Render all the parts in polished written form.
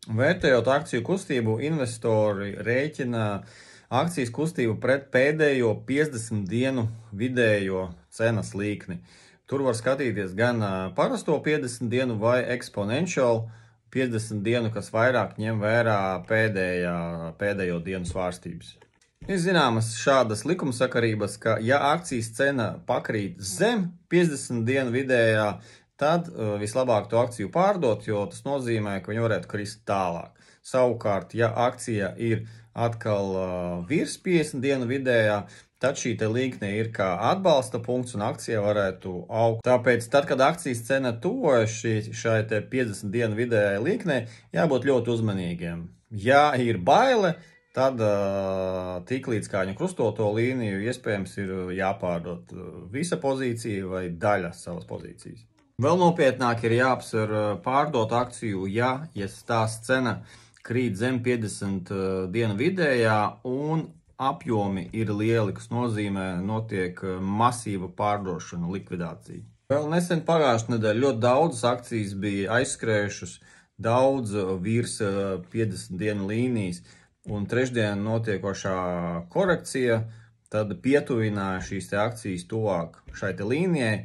Vērtējot akciju kustību, investori rēķina akcijas kustību pret pēdējo 50 dienu vidējo cenas līkni. Tur var skatīties gan parasto 50 dienu vai exponential 50 dienu, kas vairāk ņem vērā pēdējo dienu svārstības. Ir zināmas šādas likumsakarības, ka ja akcijas cena pakrīt zem 50 dienu vidējā, tad vislabāk to akciju pārdot, jo tas nozīmē, ka viņi varētu krist tālāk. Savukārt, ja akcija ir atkal virs 50 dienu vidējā, tad šī te līkne ir kā atbalsta punkts un akcija varētu augt. Tāpēc, tad, kad akcijas cena tuvojas šai te 50 dienu vidējai līknei, jābūt ļoti uzmanīgiem. Ja ir baile, tad tiklīdz kā viņa krusto to līniju, iespējams ir jāpārdod visa pozīcija vai daļa savas pozīcijas. Vēl nopietnāk ir jāapsver pārdot akciju, ja tās cena krīt zem 50 dienu vidējā un apjomi ir lieli, kas nozīmē notiek masīva pārdošana, likvidācija. Vēl nesen pagājušajā nedēļā ļoti daudzas akcijas bija aizskrējušas daudz virs 50 dienu līnijas, un trešdien notiekošā korekcija tad pietuvināja šīs te akcijas tuvāk šai te līnijai,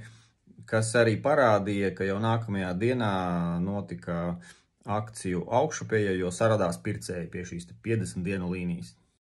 kas arī parādīja, ka jau nākamajā dienā notika akciju augšupeja, jo saradās pircēji pie šīs 50 dienu līnijas.